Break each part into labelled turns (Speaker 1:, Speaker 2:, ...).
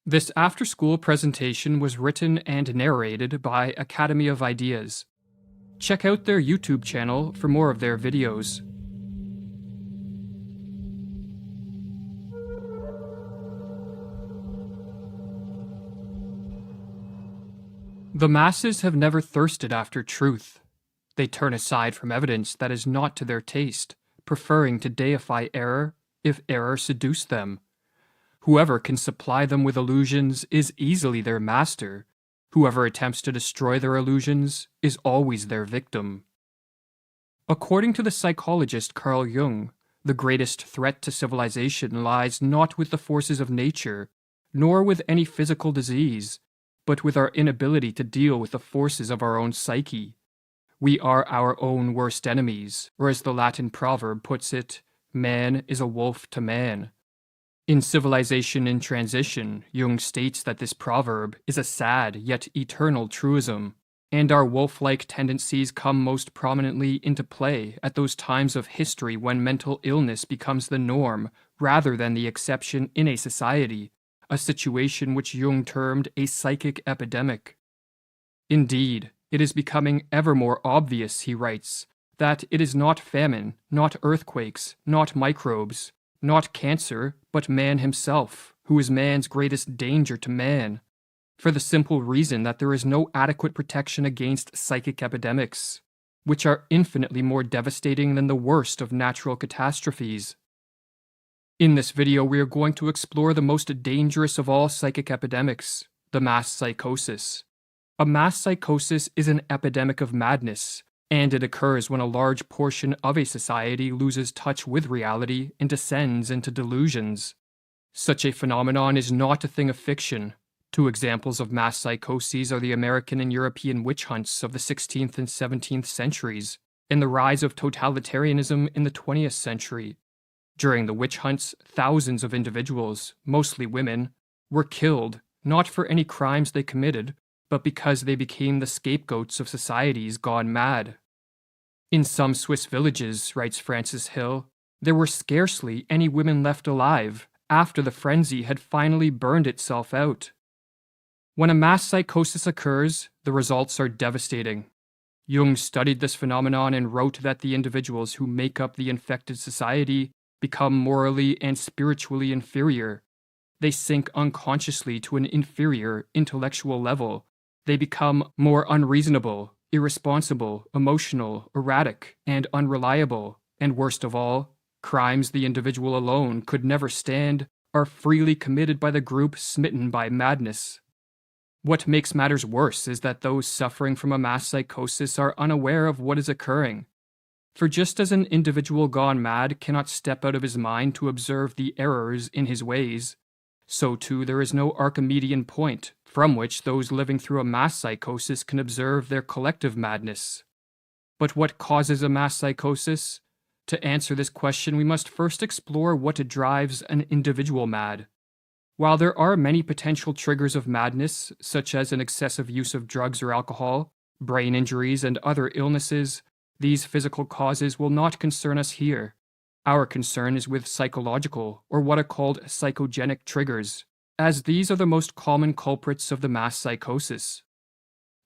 Speaker 1: This after-school presentation was written and narrated by Academy of Ideas. Check out their YouTube channel for more of their videos. The masses have never thirsted after truth. They turn aside from evidence that is not to their taste, preferring to deify error if error seduce them. Whoever can supply them with illusions is easily their master. Whoever attempts to destroy their illusions is always their victim. According to the psychologist Carl Jung, the greatest threat to civilization lies not with the forces of nature, nor with any physical disease, but with our inability to deal with the forces of our own psyche. We are our own worst enemies, or as the Latin proverb puts it, man is a wolf to man. In Civilization in Transition, Jung states that this proverb is a sad yet eternal truism, and our wolf-like tendencies come most prominently into play at those times of history when mental illness becomes the norm rather than the exception in a society, a situation which Jung termed a psychic epidemic. Indeed, it is becoming ever more obvious, he writes, that it is not famine, not earthquakes, not microbes, not cancer, but man himself, who is man's greatest danger to man, for the simple reason that there is no adequate protection against psychic epidemics, which are infinitely more devastating than the worst of natural catastrophes. In this video, we are going to explore the most dangerous of all psychic epidemics, the mass psychosis. A mass psychosis is an epidemic of madness, and it occurs when a large portion of a society loses touch with reality and descends into delusions. Such a phenomenon is not a thing of fiction. Two examples of mass psychoses are the American and European witch hunts of the 16th and 17th centuries, and the rise of totalitarianism in the 20th century. During the witch hunts, thousands of individuals, mostly women, were killed, not for any crimes they committed, but because they became the scapegoats of societies gone mad. In some Swiss villages, writes Francis Hill, there were scarcely any women left alive after the frenzy had finally burned itself out. When a mass psychosis occurs, the results are devastating. Jung studied this phenomenon and wrote that the individuals who make up the infected society become morally and spiritually inferior. They sink unconsciously to an inferior intellectual level. They become more unreasonable, irresponsible, emotional, erratic, and unreliable, and worst of all, crimes the individual alone could never stand are freely committed by the group smitten by madness. What makes matters worse is that those suffering from a mass psychosis are unaware of what is occurring. For just as an individual gone mad cannot step out of his mind to observe the errors in his ways, so too there is no Archimedean point from which those living through a mass psychosis can observe their collective madness. But what causes a mass psychosis? To answer this question, we must first explore what drives an individual mad. While there are many potential triggers of madness, such as an excessive use of drugs or alcohol, brain injuries, and other illnesses, these physical causes will not concern us here. Our concern is with psychological, or what are called psychogenic triggers, as these are the most common culprits of the mass psychosis.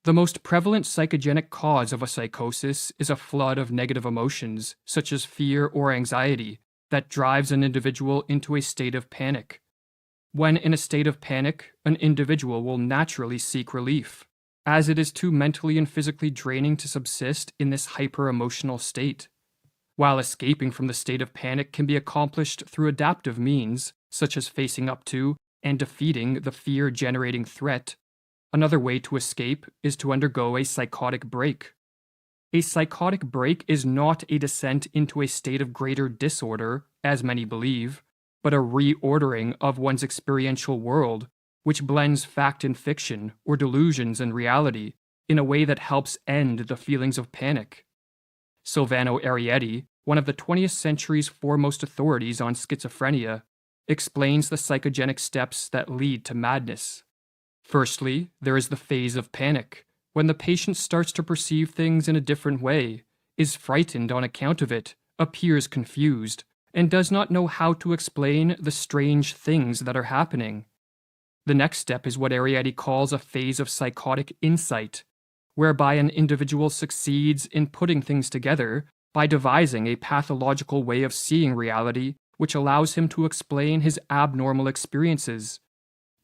Speaker 1: The most prevalent psychogenic cause of a psychosis is a flood of negative emotions, such as fear or anxiety, that drives an individual into a state of panic. When in a state of panic, an individual will naturally seek relief, as it is too mentally and physically draining to subsist in this hyper-emotional state. While escaping from the state of panic can be accomplished through adaptive means, such as facing up to and defeating the fear-generating threat, another way to escape is to undergo a psychotic break. A psychotic break is not a descent into a state of greater disorder, as many believe, but a reordering of one's experiential world, which blends fact and fiction, or delusions and reality, in a way that helps end the feelings of panic. Silvano Arietti, one of the 20th century's foremost authorities on schizophrenia, explains the psychogenic steps that lead to madness. Firstly, there is the phase of panic, when the patient starts to perceive things in a different way, is frightened on account of it, appears confused, and does not know how to explain the strange things that are happening. The next step is what Arrietty calls a phase of psychotic insight, whereby an individual succeeds in putting things together by devising a pathological way of seeing reality which allows him to explain his abnormal experiences.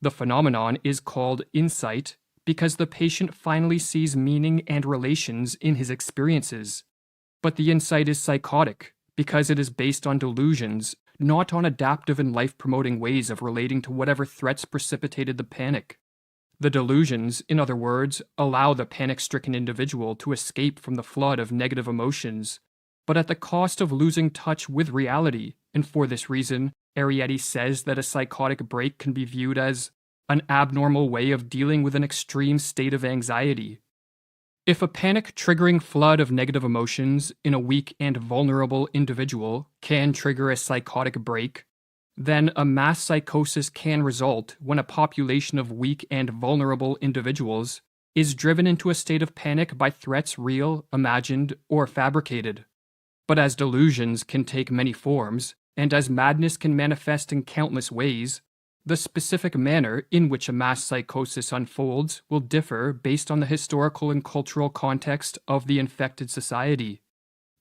Speaker 1: The phenomenon is called insight because the patient finally sees meaning and relations in his experiences. But the insight is psychotic because it is based on delusions, not on adaptive and life-promoting ways of relating to whatever threats precipitated the panic. The delusions, in other words, allow the panic-stricken individual to escape from the flood of negative emotions, but at the cost of losing touch with reality, and for this reason, Arrietty says that a psychotic break can be viewed as an abnormal way of dealing with an extreme state of anxiety. If a panic-triggering flood of negative emotions in a weak and vulnerable individual can trigger a psychotic break, then a mass psychosis can result when a population of weak and vulnerable individuals is driven into a state of panic by threats real, imagined, or fabricated. But as delusions can take many forms, and as madness can manifest in countless ways, the specific manner in which a mass psychosis unfolds will differ based on the historical and cultural context of the infected society.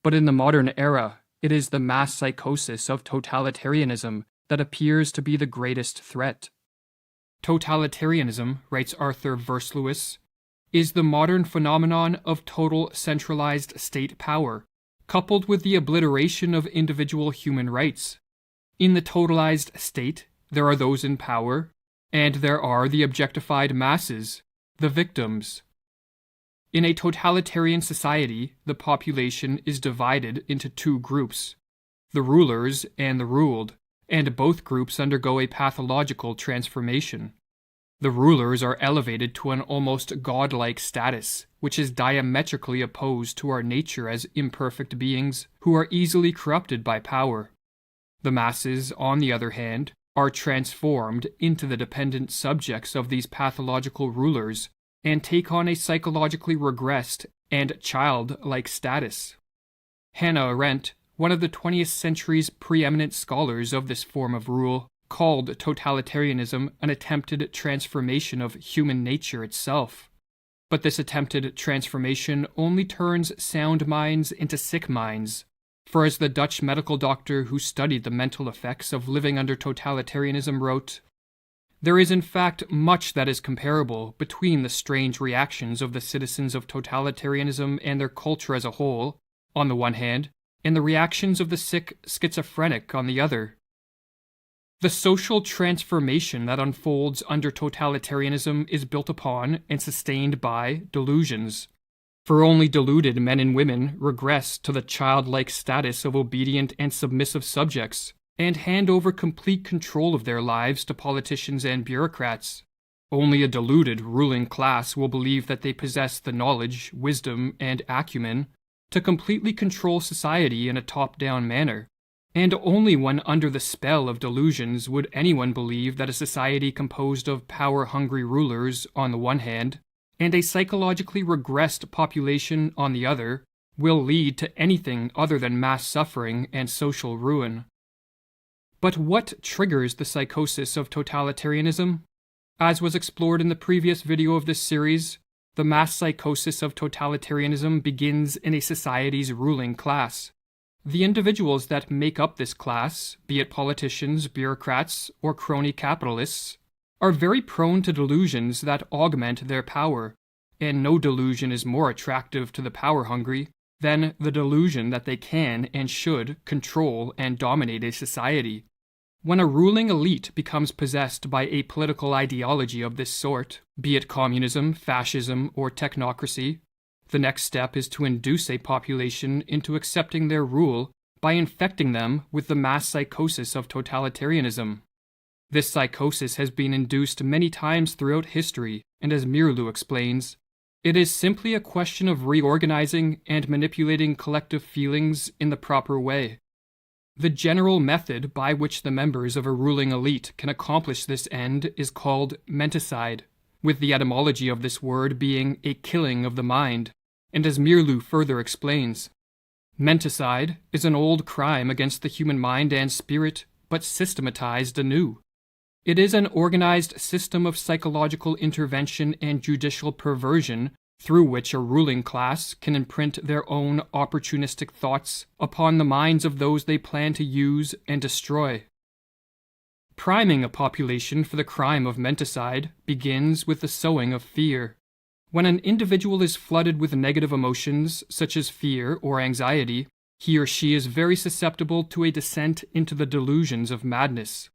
Speaker 1: But in the modern era, it is the mass psychosis of totalitarianism that appears to be the greatest threat. Totalitarianism, writes Arthur Versluis, is the modern phenomenon of total centralized state power, coupled with the obliteration of individual human rights. In the totalized state, there are those in power, and there are the objectified masses, the victims. In a totalitarian society, the population is divided into two groups, the rulers and the ruled, and both groups undergo a pathological transformation. The rulers are elevated to an almost godlike status, which is diametrically opposed to our nature as imperfect beings who are easily corrupted by power. The masses, on the other hand, are transformed into the dependent subjects of these pathological rulers and take on a psychologically regressed and childlike status. Hannah Arendt, one of the 20th century's preeminent scholars of this form of rule, called totalitarianism an attempted transformation of human nature itself. But this attempted transformation only turns sound minds into sick minds. For as the Dutch medical doctor who studied the mental effects of living under totalitarianism wrote, "There is in fact much that is comparable between the strange reactions of the citizens of totalitarianism and their culture as a whole, on the one hand, and the reactions of the sick schizophrenic on the other. The social transformation that unfolds under totalitarianism is built upon and sustained by delusions. For only deluded men and women regress to the childlike status of obedient and submissive subjects, and hand over complete control of their lives to politicians and bureaucrats. Only a deluded ruling class will believe that they possess the knowledge, wisdom, and acumen to completely control society in a top-down manner, and only when under the spell of delusions would anyone believe that a society composed of power-hungry rulers on the one hand, and a psychologically regressed population on the other, will lead to anything other than mass suffering and social ruin. But what triggers the psychosis of totalitarianism? As was explored in the previous video of this series, the mass psychosis of totalitarianism begins in a society's ruling class. The individuals that make up this class, be it politicians, bureaucrats, or crony capitalists, are very prone to delusions that augment their power, and no delusion is more attractive to the power-hungry than the delusion that they can and should control and dominate a society. When a ruling elite becomes possessed by a political ideology of this sort, be it communism, fascism, or technocracy, the next step is to induce a population into accepting their rule by infecting them with the mass psychosis of totalitarianism. This psychosis has been induced many times throughout history, and as Mirlu explains, it is simply a question of reorganizing and manipulating collective feelings in the proper way. The general method by which the members of a ruling elite can accomplish this end is called menticide, with the etymology of this word being a killing of the mind, and as Mirlu further explains, menticide is an old crime against the human mind and spirit, but systematized anew. It is an organized system of psychological intervention and judicial perversion through which a ruling class can imprint their own opportunistic thoughts upon the minds of those they plan to use and destroy. Priming a population for the crime of menticide begins with the sowing of fear. When an individual is flooded with negative emotions, such as fear or anxiety, he or she is very susceptible to a descent into the delusions of madness.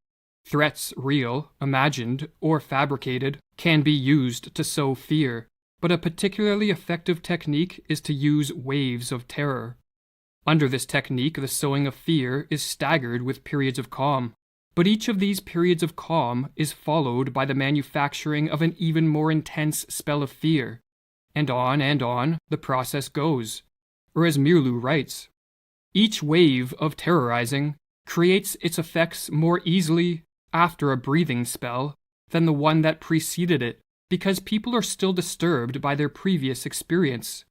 Speaker 1: Threats, real, imagined, or fabricated, can be used to sow fear, but a particularly effective technique is to use waves of terror. Under this technique, the sowing of fear is staggered with periods of calm, but each of these periods of calm is followed by the manufacturing of an even more intense spell of fear, and on the process goes. Or as Mirlu writes, each wave of terrorizing creates its effects more easily after a breathing spell than the one that preceded it, because people are still disturbed by their previous experience.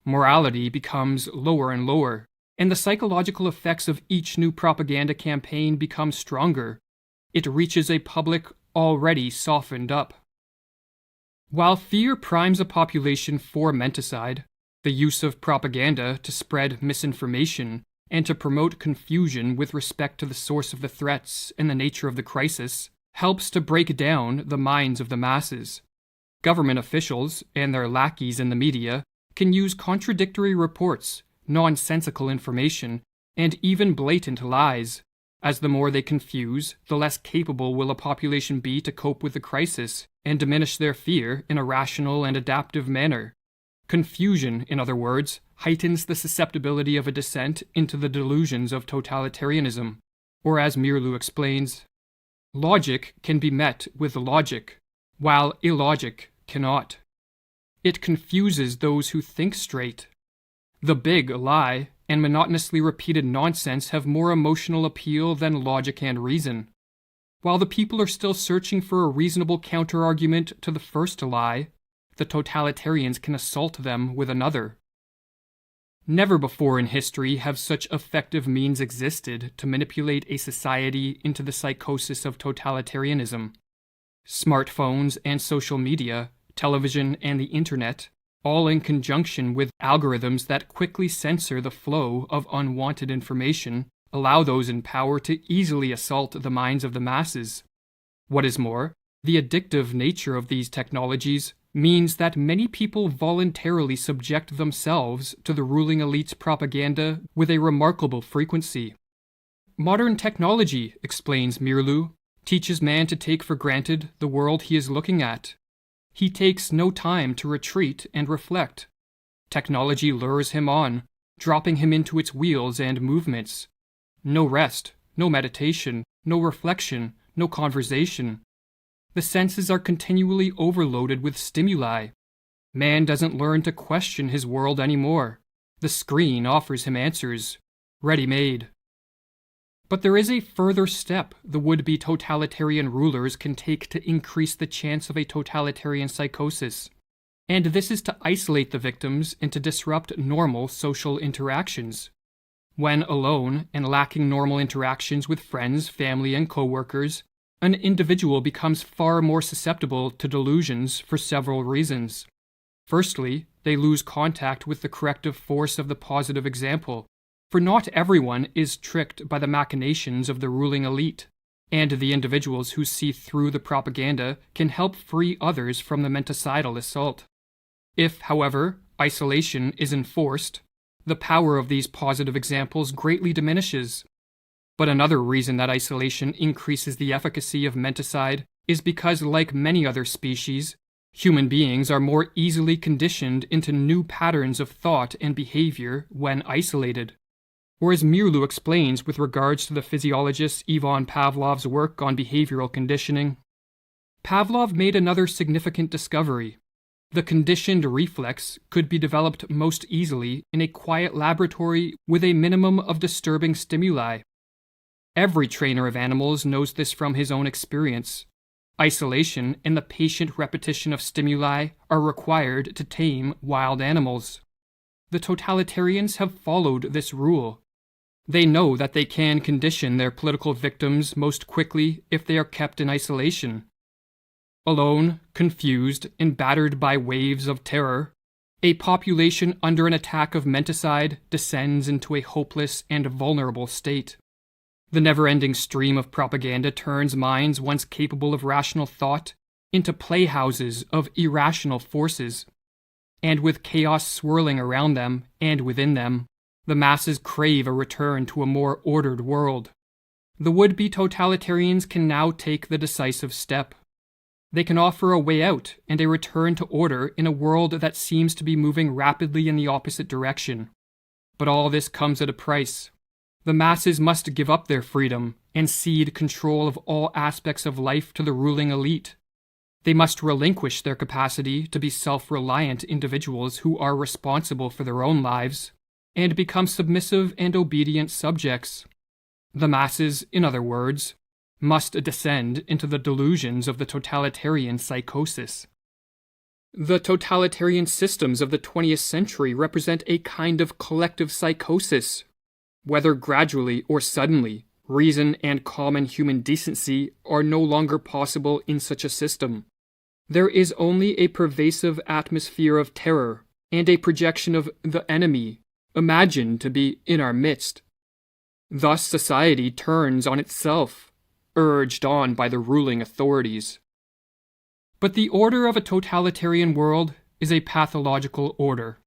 Speaker 1: Morality becomes lower and lower, and the psychological effects of each new propaganda campaign become stronger. It reaches a public already softened up. While fear primes a population for menticide, the use of propaganda to spread misinformation and to promote confusion with respect to the source of the threats and the nature of the crisis helps to break down the minds of the masses. Government officials and their lackeys in the media can use contradictory reports, nonsensical information, and even blatant lies. As the more they confuse, the less capable will a population be to cope with the crisis and diminish their fear in a rational and adaptive manner. Confusion, in other words, heightens the susceptibility of a descent into the delusions of totalitarianism. Or as Mirlu explains, logic can be met with logic, while illogic cannot. It confuses those who think straight. The big lie and monotonously repeated nonsense have more emotional appeal than logic and reason. While the people are still searching for a reasonable counterargument to the first lie, the totalitarians can assault them with another. Never before in history have such effective means existed to manipulate a society into the psychosis of totalitarianism. Smartphones and social media, television and the internet, all in conjunction with algorithms that quickly censor the flow of unwanted information, allow those in power to easily assault the minds of the masses. What is more, the addictive nature of these technologies means that many people voluntarily subject themselves to the ruling elite's propaganda with a remarkable frequency. Modern technology, explains Mirlu, teaches man to take for granted the world he is looking at. He takes no time to retreat and reflect. Technology lures him on, dropping him into its wheels and movements. No rest, no meditation, no reflection, no conversation. The senses are continually overloaded with stimuli. Man doesn't learn to question his world anymore. The screen offers him answers, ready-made. But there is a further step the would-be totalitarian rulers can take to increase the chance of a totalitarian psychosis, and this is to isolate the victims and to disrupt normal social interactions. When alone and lacking normal interactions with friends, family, and co-workers, an individual becomes far more susceptible to delusions for several reasons. Firstly, they lose contact with the corrective force of the positive example, for not everyone is tricked by the machinations of the ruling elite, and the individuals who see through the propaganda can help free others from the menticidal assault. If, however, isolation is enforced, the power of these positive examples greatly diminishes. But another reason that isolation increases the efficacy of menticide is because, like many other species, human beings are more easily conditioned into new patterns of thought and behavior when isolated. Or as Mirlu explains with regards to the physiologist Ivan Pavlov's work on behavioral conditioning, Pavlov made another significant discovery. The conditioned reflex could be developed most easily in a quiet laboratory with a minimum of disturbing stimuli. Every trainer of animals knows this from his own experience. Isolation and the patient repetition of stimuli are required to tame wild animals. The totalitarians have followed this rule. They know that they can condition their political victims most quickly if they are kept in isolation. Alone, confused, and battered by waves of terror, a population under an attack of menticide descends into a hopeless and vulnerable state. The never-ending stream of propaganda turns minds once capable of rational thought into playhouses of irrational forces. And with chaos swirling around them and within them, the masses crave a return to a more ordered world. The would-be totalitarians can now take the decisive step. They can offer a way out and a return to order in a world that seems to be moving rapidly in the opposite direction. But all this comes at a price. The masses must give up their freedom and cede control of all aspects of life to the ruling elite. They must relinquish their capacity to be self-reliant individuals who are responsible for their own lives, and become submissive and obedient subjects. The masses, in other words, must descend into the delusions of the totalitarian psychosis. The totalitarian systems of the 20th century represent a kind of collective psychosis. Whether gradually or suddenly, reason and common human decency are no longer possible in such a system. There is only a pervasive atmosphere of terror and a projection of the enemy, imagined to be in our midst. Thus society turns on itself, urged on by the ruling authorities. But the order of a totalitarian world is a pathological order.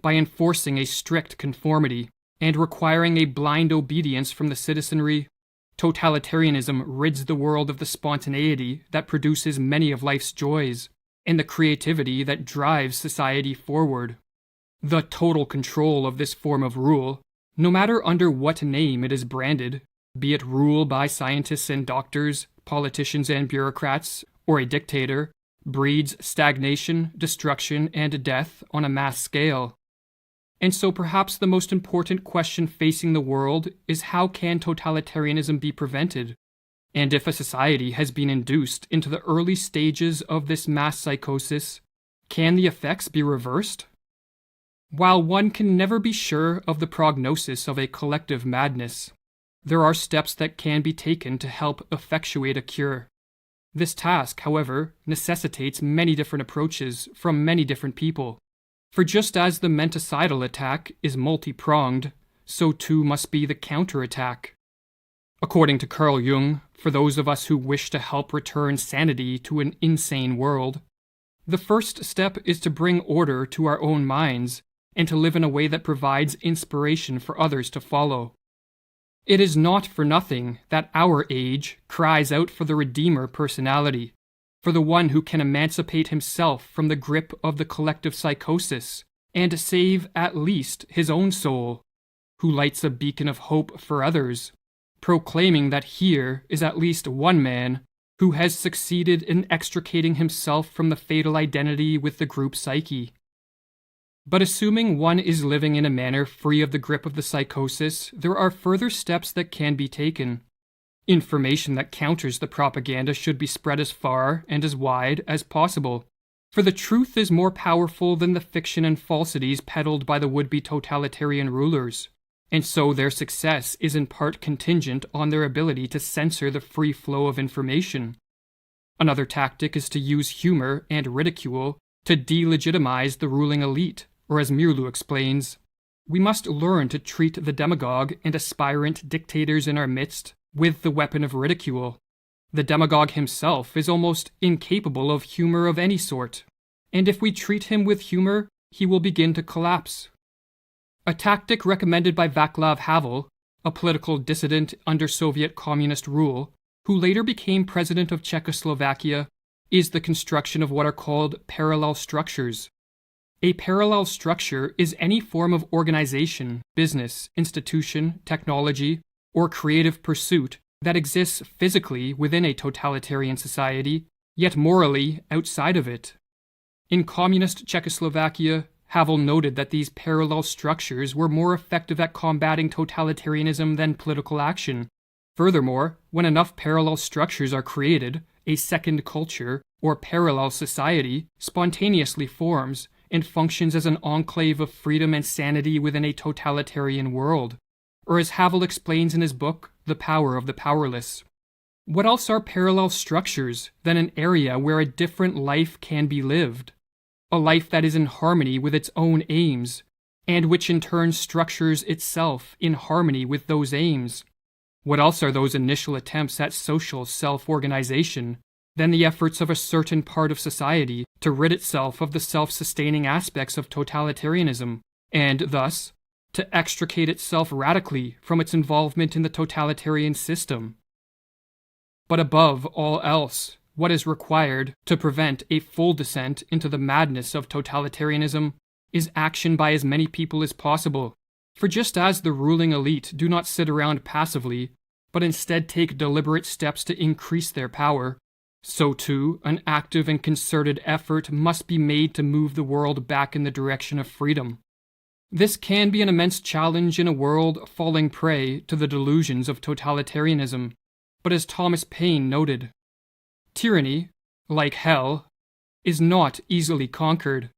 Speaker 1: By enforcing a strict conformity and requiring a blind obedience from the citizenry, totalitarianism rids the world of the spontaneity that produces many of life's joys and the creativity that drives society forward. The total control of this form of rule, no matter under what name it is branded, be it rule by scientists and doctors, politicians and bureaucrats, or a dictator, breeds stagnation, destruction, and death on a mass scale. And so perhaps the most important question facing the world is how can totalitarianism be prevented? And if a society has been induced into the early stages of this mass psychosis, can the effects be reversed? While one can never be sure of the prognosis of a collective madness, there are steps that can be taken to help effectuate a cure. This task, however, necessitates many different approaches from many different people. For just as the menticidal attack is multi-pronged, so too must be the counterattack. According to Carl Jung, for those of us who wish to help return sanity to an insane world, the first step is to bring order to our own minds and to live in a way that provides inspiration for others to follow. It is not for nothing that our age cries out for the Redeemer personality, for the one who can emancipate himself from the grip of the collective psychosis and save at least his own soul, who lights a beacon of hope for others, proclaiming that here is at least one man who has succeeded in extricating himself from the fatal identity with the group psyche. But assuming one is living in a manner free of the grip of the psychosis, there are further steps that can be taken. Information that counters the propaganda should be spread as far and as wide as possible, for the truth is more powerful than the fiction and falsities peddled by the would-be totalitarian rulers, and so their success is in part contingent on their ability to censor the free flow of information. Another tactic is to use humor and ridicule to delegitimize the ruling elite, or as Mirlu explains, we must learn to treat the demagogue and aspirant dictators in our midst with the weapon of ridicule. The demagogue himself is almost incapable of humor of any sort, and if we treat him with humor, he will begin to collapse. A tactic recommended by Václav Havel, a political dissident under Soviet communist rule, who later became president of Czechoslovakia, is the construction of what are called parallel structures. A parallel structure is any form of organization, business, institution, technology, or creative pursuit that exists physically within a totalitarian society, yet morally outside of it. In communist Czechoslovakia, Havel noted that these parallel structures were more effective at combating totalitarianism than political action. Furthermore, when enough parallel structures are created, a second culture, or parallel society, spontaneously forms and functions as an enclave of freedom and sanity within a totalitarian world. Or as Havel explains in his book, The Power of the Powerless, what else are parallel structures than an area where a different life can be lived? A life that is in harmony with its own aims, and which in turn structures itself in harmony with those aims. What else are those initial attempts at social self-organization than the efforts of a certain part of society to rid itself of the self-sustaining aspects of totalitarianism, and thus, to extricate itself radically from its involvement in the totalitarian system? But above all else, what is required to prevent a full descent into the madness of totalitarianism is action by as many people as possible. For just as the ruling elite do not sit around passively, but instead take deliberate steps to increase their power, so too an active and concerted effort must be made to move the world back in the direction of freedom. This can be an immense challenge in a world falling prey to the delusions of totalitarianism, but as Thomas Paine noted, tyranny, like hell, is not easily conquered.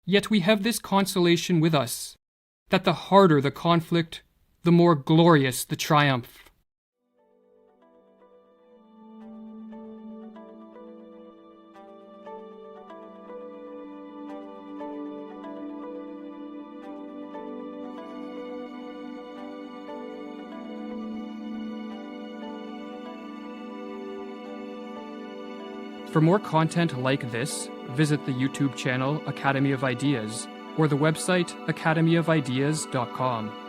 Speaker 1: Yet we have this consolation with us, that the harder the conflict, the more glorious the triumph. For more content like this, visit the YouTube channel Academy of Ideas or the website academyofideas.com.